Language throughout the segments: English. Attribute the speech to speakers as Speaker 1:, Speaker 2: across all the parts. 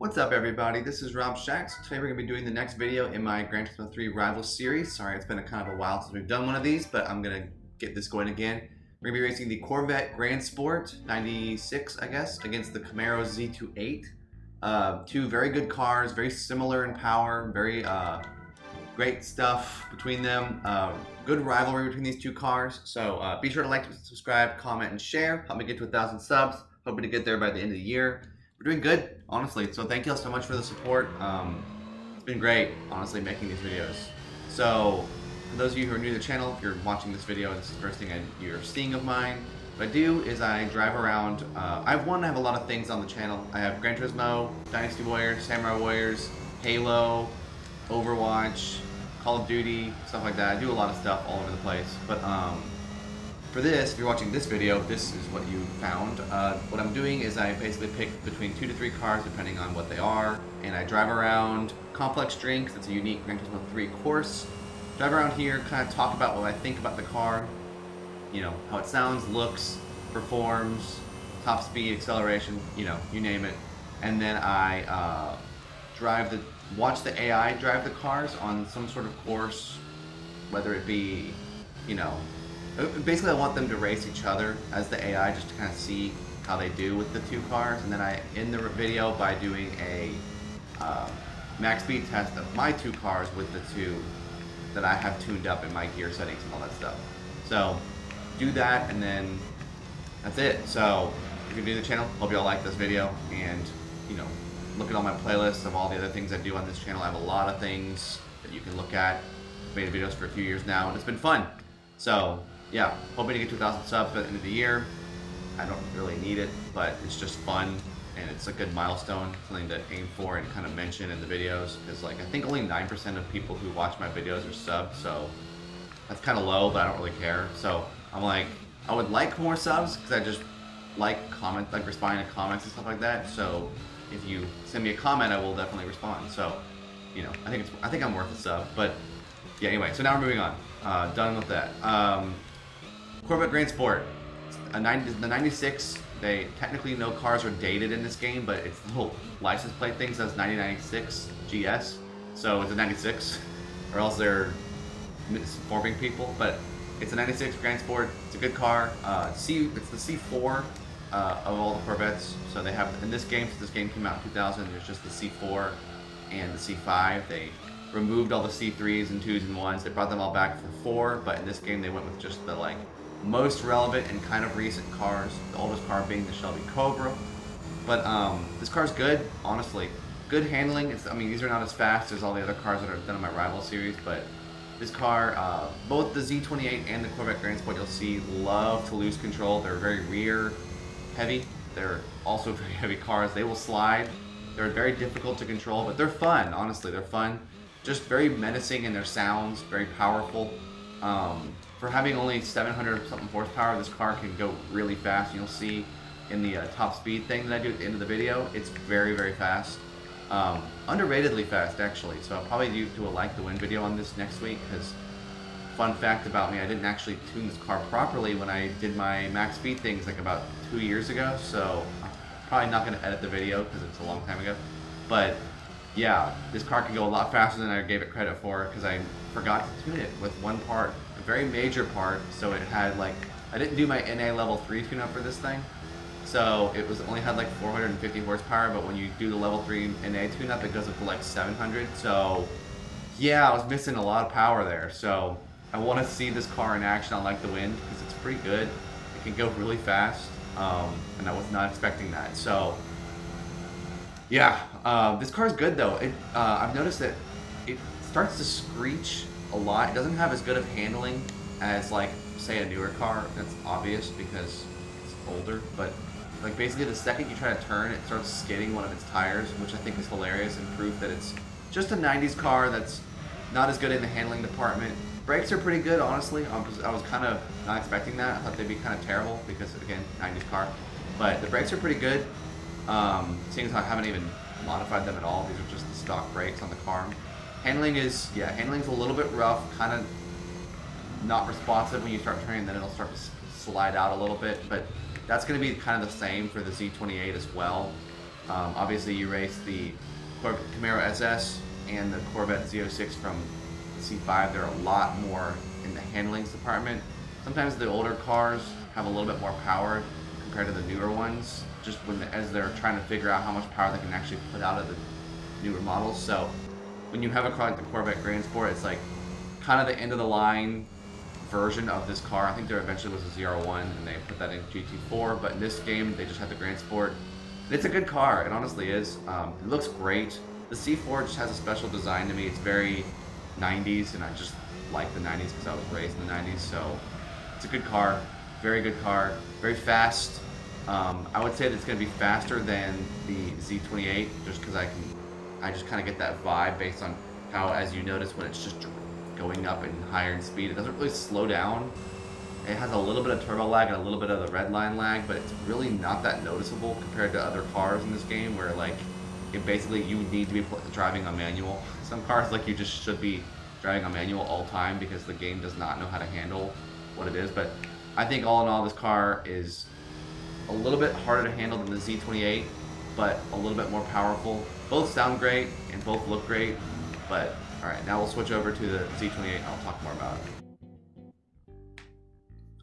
Speaker 1: What's up everybody, this is Rob Shax. Today we're going to be doing the next video in my Gran Turismo 3 Rivals series. Sorry, it's been a kind of a while since we've done one of these, but I'm going to get this going again. We're going to be racing the Corvette Grand Sport 96, I guess, against the Camaro Z28. Two very good cars, very similar in power, very great stuff between them. Good rivalry between these two cars. So be sure to like, subscribe, comment, and share. Help me get to 1,000 subs. Hoping to get there by the end of the year. We're doing good, honestly, so thank you all so much for the support. It's been great, honestly, making these videos. So, for those of you who are new to the channel, if you're watching this video and this is the first thing you're seeing of mine, what I do is I drive around. I have a lot of things on the channel. I have Gran Turismo, Dynasty Warriors, Samurai Warriors, Halo, Overwatch, Call of Duty, stuff like that. I do a lot of stuff all over the place, but for this, if you're watching this video, this is what you found. What I'm doing is I basically pick between 2 to 3 cars depending on what they are, and I drive around Complex Drinks. It's a unique Gran Turismo 3 course. Drive around here, kind of talk about what I think about the car, you know, how it sounds, looks, performs, top speed, acceleration, you know, you name it. And then I watch the AI drive the cars on some sort of course, whether it be, you know, basically I want them to race each other as the AI just to kind of see how they do with the two cars, and then I end the video by doing a max speed test of my two cars with the two that I have tuned up in my gear settings and all that stuff. So do that, and then that's it. So if you're new to the channel, hope you all like this video, and you know, look at all my playlists of all the other things I do on this channel. I have a lot of things that you can look at. I've made videos for a few years now, and it's been fun. So yeah, hoping to get to 1,000 subs by the end of the year. I don't really need it, but it's just fun, and it's a good milestone, something to aim for and kind of mention in the videos, because like I think only 9% of people who watch my videos are subs, so that's kind of low, but I don't really care. So I'm like, I would like more subs because I just like responding to comments and stuff like that. So if you send me a comment, I will definitely respond. So you know, I think I'm worth a sub. But yeah, anyway, so now we're moving on. Done with that. Corvette Grand Sport. The 96, technically no cars are dated in this game, but it's little license plate thing says 1996 GS, so it's a 96, or else they're misinforming people. But it's a 96 Grand Sport. It's a good car. It's the C4 of all the Corvettes. So they have in this game. Since this game came out in 2000, there's just the C4 and the C5. They removed all the C3s and 2s and 1s. They brought them all back for 4, but in this game they went with just the like most relevant and kind of recent cars. The oldest car being the Shelby Cobra. But this car's good, honestly. Good handling. I mean, these are not as fast as all the other cars that are done in my Rival series, but this car, both the Z28 and the Corvette Grand Sport, you'll see, love to lose control. They're very rear heavy. They're also very heavy cars. They will slide. They're very difficult to control, but they're fun, honestly. They're fun. Just very menacing in their sounds, very powerful. For having only 700 something horsepower, this car can go really fast. You'll see in the top speed thing that I do at the end of the video, it's very, very fast. Underratedly fast, actually. So I'll probably do a like the win video on this next week, because fun fact about me, I didn't actually tune this car properly when I did my max speed things like about 2 years ago. So I'm probably not going to edit the video because it's a long time ago. But yeah, this car can go a lot faster than I gave it credit for, because I forgot to tune it with one part, a very major part. So it had like, I didn't do my NA level 3 tune up for this thing, so it only had like 450 horsepower, but when you do the level 3 NA tune up, it goes up to like 700. So yeah, I was missing a lot of power there. So I want to see this car in action on Like the Wind, because it's pretty good. It can go really fast, and I was not expecting that. So yeah, this car is good though. I've noticed that it starts to screech a lot. It doesn't have as good of handling as like say a newer car. That's obvious because it's older, but like basically the second you try to turn, it starts skidding one of its tires, which I think is hilarious and proof that it's just a 90s car that's not as good in the handling department. Brakes are pretty good, honestly. I was kind of not expecting that. I thought they'd be kind of terrible because, again, 90s car. But the brakes are pretty good. Seeing as I haven't even modified them at all, these are just the stock brakes on the car. Handling's a little bit rough, kind of not responsive when you start turning, then it'll start to slide out a little bit, but that's going to be kind of the same for the Z28 as well. Obviously, you race the Camaro SS and the Corvette Z06 from C5. They're a lot more in the handlings department. Sometimes the older cars have a little bit more power compared to the newer ones, just as they're trying to figure out how much power they can actually put out of the newer models. So when you have a car like the Corvette Grand Sport, it's like kind of the end of the line version of this car. I think there eventually was a 01 and they put that in GT4, but in this game they just had the Grand Sport. It's a good car, it honestly is. It looks great. The C4 just has a special design to me. It's very 90s, and I just like the 90s because I was raised in the 90s. So it's a good car, very good car, very fast. I would say that it's going to be faster than the Z28, just because I just kind of get that vibe based on how, as you notice, when it's just going up and higher in speed, it doesn't really slow down. It has a little bit of turbo lag and a little bit of the red line lag, but it's really not that noticeable compared to other cars in this game, where like it basically you need to be driving on manual. Some cars like you just should be driving on manual all the time because the game does not know how to handle what it is. But I think all in all, this car is a little bit harder to handle than the Z28, but a little bit more powerful. Both sound great and both look great, but all right, now we'll switch over to the Z28 and I'll talk more about it.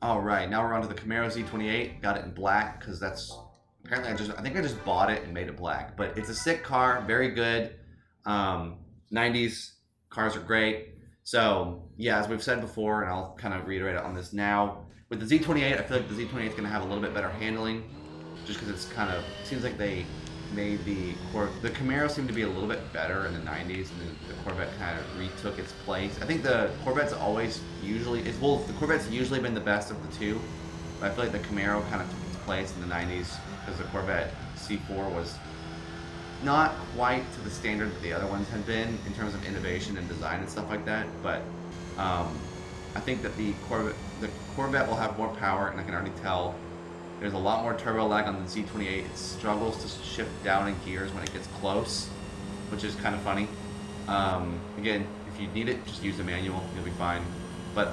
Speaker 1: All right, now we're on to the Camaro Z28. Got it in black because that's apparently I think I just bought it and made it black. But it's a sick car, very good. 90s cars are great. So yeah, as we've said before, and I'll kind of reiterate it on this now, with the Z28, I feel like the Z28 is going to have a little bit better handling, just because it's kind of seems like they made the Camaro seemed to be a little bit better in the 90s, and the Corvette kind of retook its place. I think the Corvette's the Corvette's usually been the best of the two, but I feel like the Camaro kind of took its place in the 90s because the Corvette C4 was not quite to the standard that the other ones had been in terms of innovation and design and stuff like that. But I think that the Corvette will have more power, and I can already tell. There's a lot more turbo lag on the Z28. It struggles to shift down in gears when it gets close, which is kind of funny. Again, if you need it, just use the manual. You'll be fine. But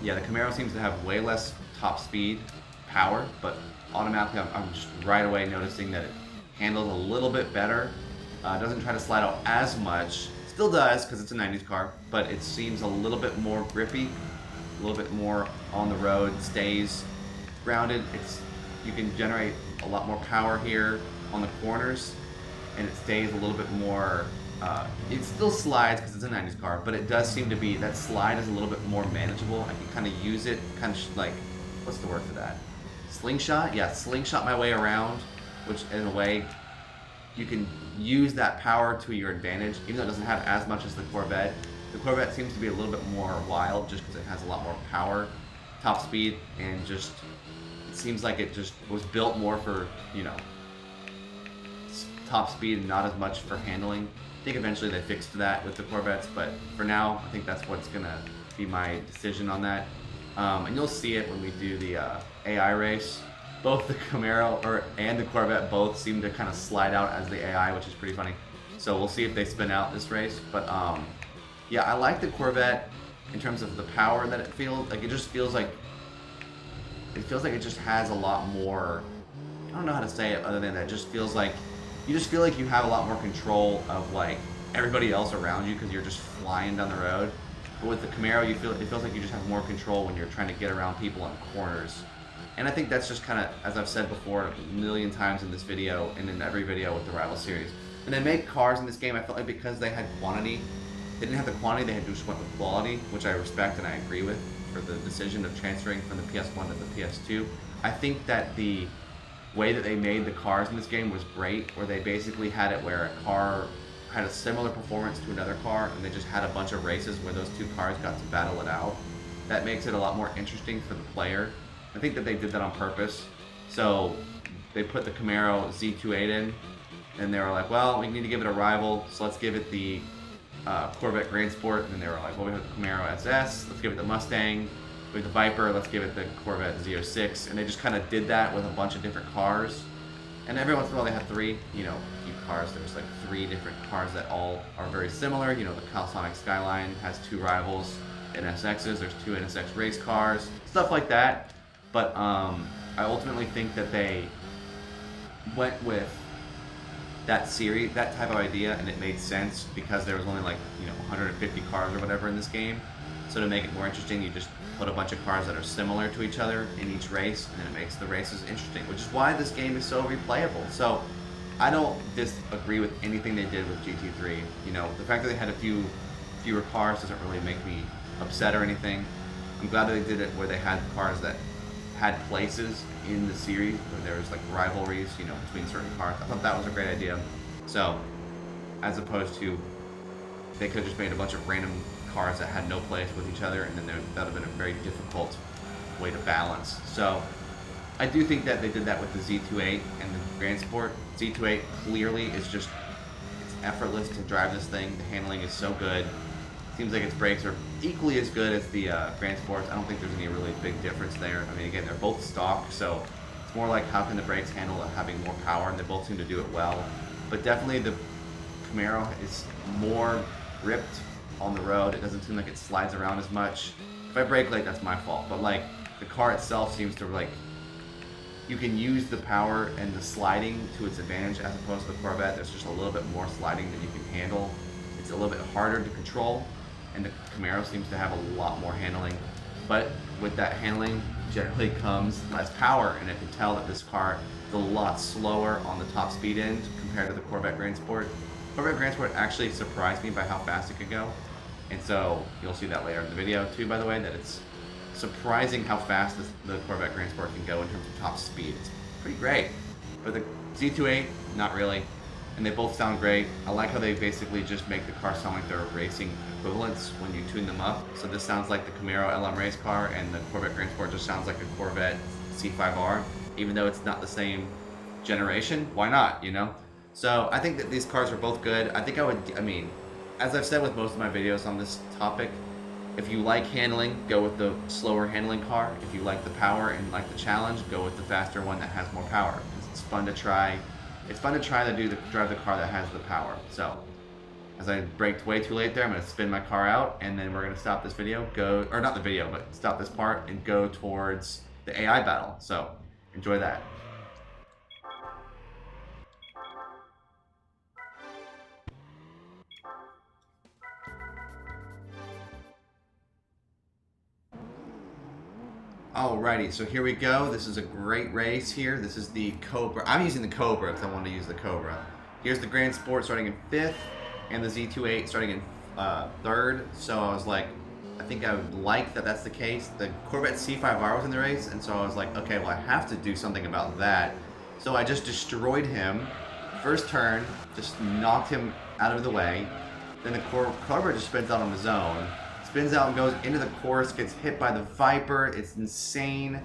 Speaker 1: yeah, the Camaro seems to have way less top speed power, but automatically I'm just right away noticing that it handles a little bit better. It doesn't try to slide out as much. Still does because it's a 90s car, but it seems a little bit more grippy, a little bit more on the road, stays grounded. You can generate a lot more power here on the corners, and it stays a little bit more. It still slides because it's a 90s car, but it does seem to be that slide is a little bit more manageable. I can kind of use it, kind of like, what's the word for that? Slingshot? Yeah, slingshot my way around, which in a way you can use that power to your advantage, even though it doesn't have as much as the Corvette. The Corvette seems to be a little bit more wild just because it has a lot more power, top speed, and just it seems like it just was built more for, you know, top speed and not as much for handling. I think eventually they fixed that with the Corvettes, but for now, I think that's what's gonna be my decision on that. And you'll see it when we do the AI race. Both the Camaro and the Corvette both seem to kind of slide out as the AI, which is pretty funny. So we'll see if they spin out this race. But yeah, I like the Corvette in terms of the power that it feels like. It just feels like it just has a lot more. I don't know how to say it other than that. It just feels like you feel like you have a lot more control of like everybody else around you because you're just flying down the road. But with the Camaro, it feels like you just have more control when you're trying to get around people on corners. And I think that's just kind of, as I've said before a million times in this video and in every video with the Rival series. When they make cars in this game, I felt like because they had quantity, they didn't have the quantity, they had to just went with quality, which I respect and I agree with for the decision of transferring from the PS1 to the PS2. I think that the way that they made the cars in this game was great, where they basically had it where a car had a similar performance to another car, and they just had a bunch of races where those two cars got to battle it out. That makes it a lot more interesting for the player. I think that they did that on purpose. So they put the Camaro Z28 in, and they were like, well, we need to give it a rival, so let's give it the Corvette Grand Sport. And then they were like, well, we have the Camaro SS, let's give it the Mustang. We have the Viper, let's give it the Corvette Z06. And they just kind of did that with a bunch of different cars. And every once in a while they had three, few cars. There's like 3 different cars that all are very similar. The Calsonic Skyline has 2 rivals, NSXs, there's 2 NSX race cars, stuff like that. But I ultimately think that they went with that series, that type of idea, and it made sense because there was only like 150 cars or whatever in this game. So to make it more interesting, you just put a bunch of cars that are similar to each other in each race, and then it makes the races interesting, which is why this game is so replayable. So I don't disagree with anything they did with GT3. The fact that they had fewer cars doesn't really make me upset or anything. I'm glad that they did it where they had cars that had places in the series where there was like rivalries, between certain cars. I thought that was a great idea. So, as opposed to, they could have just made a bunch of random cars that had no place with each other, and then that would have been a very difficult way to balance. So, I do think that they did that with the Z28 and the Grand Sport. Z28 clearly is just, it's effortless to drive this thing. The handling is so good. Seems like its brakes are equally as good as the Grand Sports. I don't think there's any really big difference there. I mean, again, they're both stock, so it's more like how can the brakes handle having more power, and they both seem to do it well. But definitely the Camaro is more gripped on the road. It doesn't seem like it slides around as much. If I brake late, that's my fault. But like, the car itself seems to like, you can use the power and the sliding to its advantage as opposed to the Corvette. There's just a little bit more sliding than you can handle. It's a little bit harder to control, and the Camaro seems to have a lot more handling. But with that handling generally comes less power, and I can tell that this car is a lot slower on the top speed end compared to the Corvette Grand Sport. Corvette Grand Sport actually surprised me by how fast it could go, and so you'll see that later in the video too, by the way, that it's surprising how fast the Corvette Grand Sport can go in terms of top speed. It's pretty great. But the Z28, not really. And they both sound great. I like how they basically just make the car sound like they're racing equivalents when you tune them up. So this sounds like the Camaro LM race car, and the Corvette Grand Sport just sounds like a Corvette C5R, even though it's not the same generation. Why not, So I think that these cars are both good. I mean, as I've said with most of my videos on this topic, if you like handling, go with the slower handling car. If you like the power and like the challenge, go with the faster one that has more power, because it's fun to try. It's fun to try to drive the car that has the power. So, as I braked way too late there, I'm going to spin my car out, and then we're going to stop this video, not the video, but stop this part and go towards the AI battle. So, enjoy that. Alrighty, so here we go. This is a great race here. This is the Cobra. I'm using the Cobra because I wanted to use the Cobra. Here's the Grand Sport starting in 5th, and the Z28 starting in 3rd. So I was like, I think I would like that that's the case. The Corvette C5R was in the race, and so I was like, okay, well, I have to do something about that. So I just destroyed him. First turn, just knocked him out of the way. Then the Cobra just spins out on his own. Spins out and goes into the course, gets hit by the Viper. It's insane.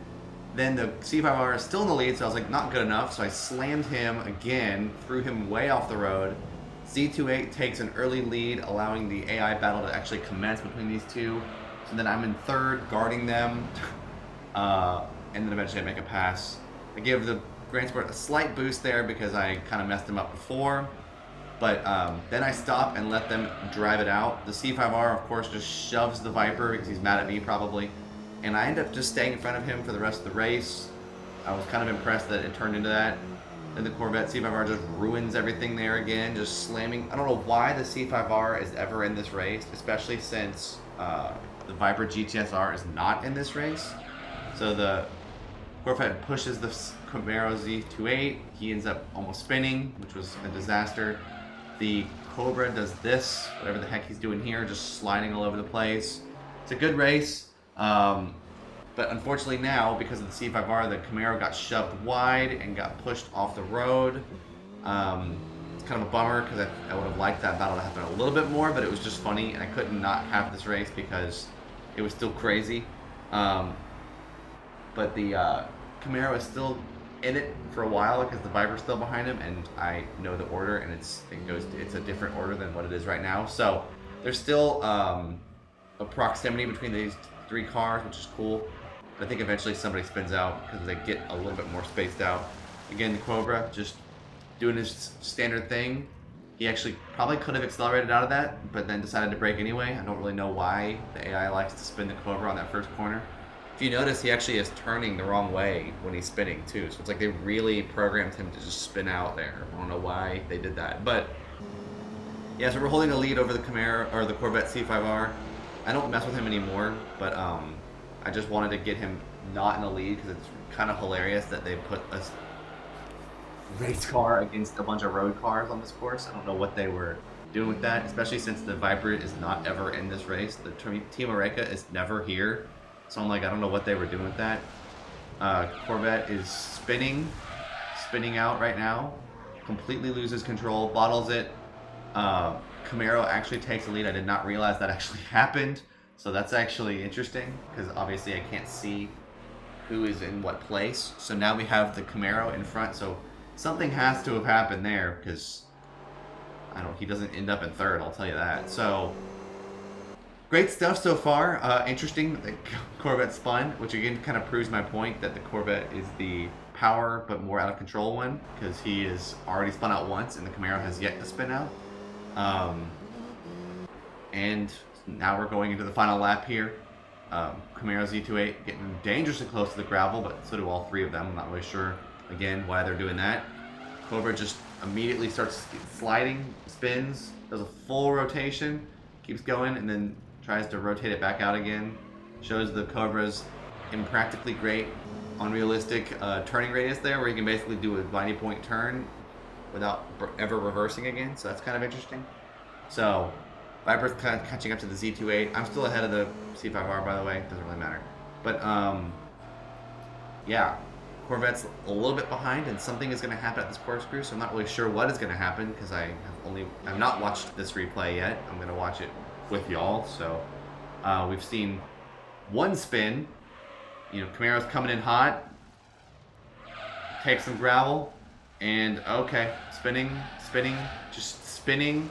Speaker 1: Then the C5R is still in the lead, so I was like, not good enough. So I slammed him again, threw him way off the road. Z28 takes an early lead, allowing the AI battle to actually commence between these two. So then I'm in 3rd, guarding them. And then eventually I make a pass. I give the Grand Sport a slight boost there because I kind of messed him up before. But then I stop and let them drive it out. The C5R, of course, just shoves the Viper because he's mad at me probably. And I end up just staying in front of him for the rest of the race. I was kind of impressed that it turned into that. Then the Corvette C5R just ruins everything there again, just slamming. I don't know why the C5R is ever in this race, especially since the Viper GTSR is not in this race. So the Corvette pushes the Camaro Z28. He ends up almost spinning, which was a disaster. The Cobra does this, whatever the heck he's doing here, just sliding all over the place. It's a good race, but unfortunately now, because of the C5R, the Camaro got shoved wide and got pushed off the road. It's kind of a bummer because I would have liked that battle to happen a little bit more, but it was just funny, and I couldn't not have this race because it was still crazy. But the Camaro is still in it for a while because the Viper's still behind him, and I know the order, and it's a different order than what it is right now. So there's still a proximity between these 3 cars, which is cool. But I think eventually somebody spins out because they get a little bit more spaced out. Again, the Cobra just doing his standard thing. He actually probably could have accelerated out of that, but then decided to brake anyway. I don't really know why the AI likes to spin the Cobra on that first corner. If you notice, he actually is turning the wrong way when he's spinning too. So it's like they really programmed him to just spin out there. I don't know why they did that, but yeah. So we're holding a lead over the Camaro or the Corvette C5R. I don't mess with him anymore, but I just wanted to get him not in the lead because it's kind of hilarious that they put a race car against a bunch of road cars on this course. I don't know what they were doing with that, especially since the Viper is not ever in this race. The Team Oreca is never here. So I'm like, I don't know what they were doing with that. Corvette is spinning out right now. Completely loses control, bottles it. Camaro actually takes the lead. I did not realize that actually happened. So that's actually interesting because obviously I can't see who is in what place. So now we have the Camaro in front. So something has to have happened there because he doesn't end up in third, I'll tell you that. So great stuff so far. Interesting. The Corvette spun, which again kind of proves my point that the Corvette is the power but more out of control one because he is already spun out once and the Camaro has yet to spin out. And now we're going into the final lap here. Camaro Z28 getting dangerously close to the gravel, but so do all three of them. I'm not really sure, again, why they're doing that. Cobra just immediately starts sliding, spins, does a full rotation, keeps going, and then tries to rotate it back out again. Shows the Cobra's impractically great, unrealistic turning radius there, where you can basically do a 90-point turn without ever reversing again. So that's kind of interesting. So Viper's kind of catching up to the Z28. I'm still ahead of the C5R, by the way. Doesn't really matter. But yeah, Corvette's a little bit behind, and something is going to happen at this corkscrew. So I'm not really sure what is going to happen because I've not watched this replay yet. I'm going to watch it with y'all. So we've seen one spin. Camaro's coming in hot. Takes some gravel. And okay, spinning, just spinning,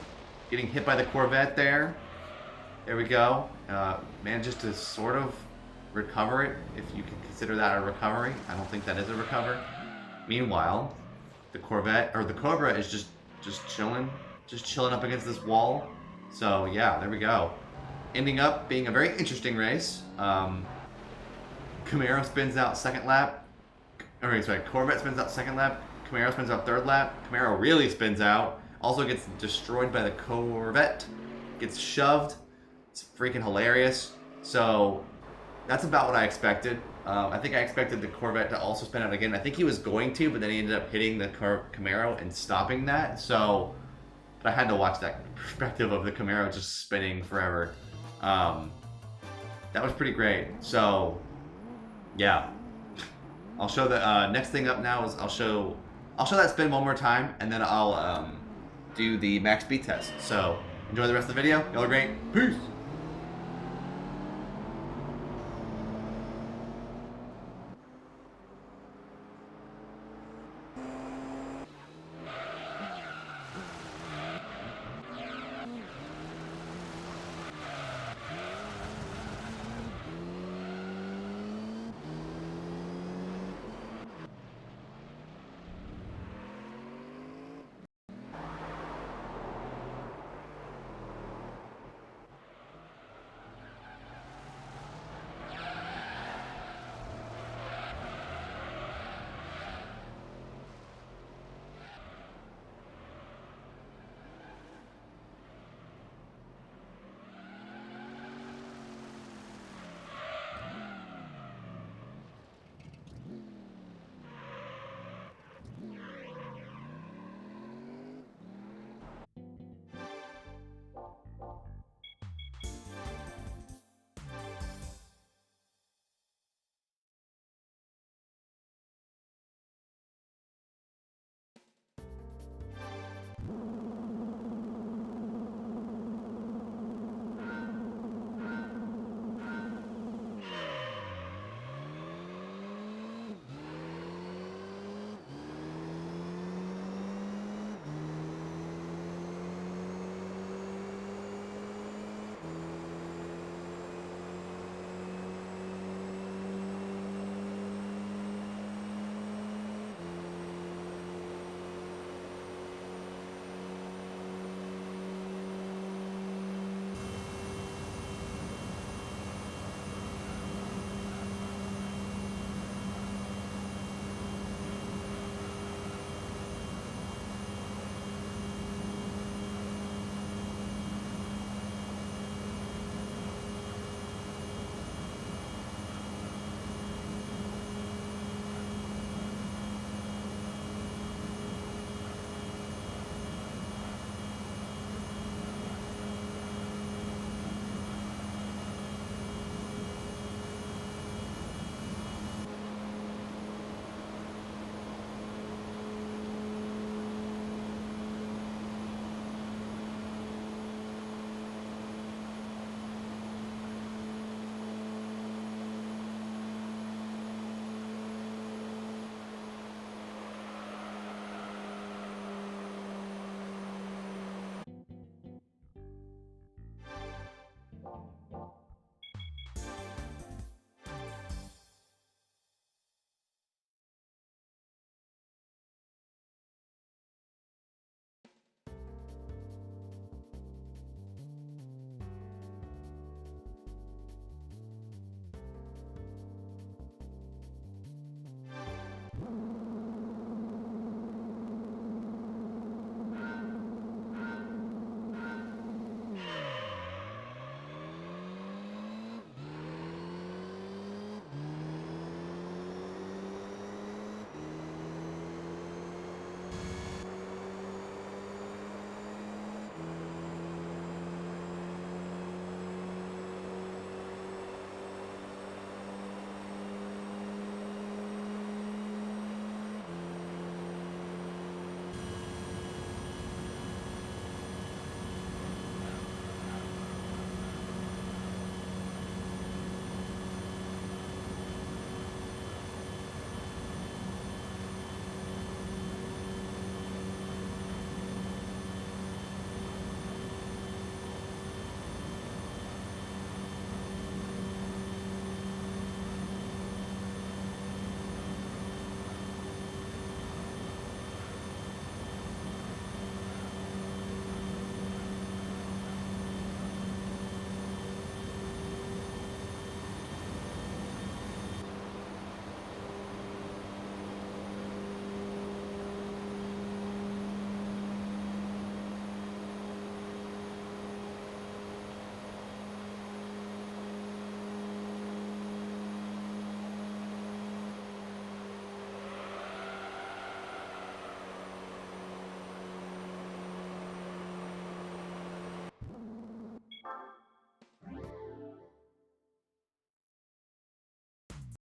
Speaker 1: getting hit by the Corvette there. There we go. Manages to sort of recover it, if you can consider that a recovery. I don't think that is a recover. Meanwhile, the Corvette or the Cobra is just chilling up against this wall. So yeah, there we go. Ending up being a very interesting race. Camaro spins out second lap. Corvette spins out second lap. Camaro spins out third lap. Camaro really spins out. Also gets destroyed by the Corvette. Gets shoved. It's freaking hilarious. So that's about what I expected. I think I expected the Corvette to also spin out again. I think he was going to, but then he ended up hitting the Camaro and stopping that. So, but I had to watch that perspective of the Camaro just spinning forever. That was pretty great. So, yeah. I'll show the next thing up now is I'll show that spin one more time, and then I'll do the max speed test. So enjoy the rest of the video. Y'all are great. Peace.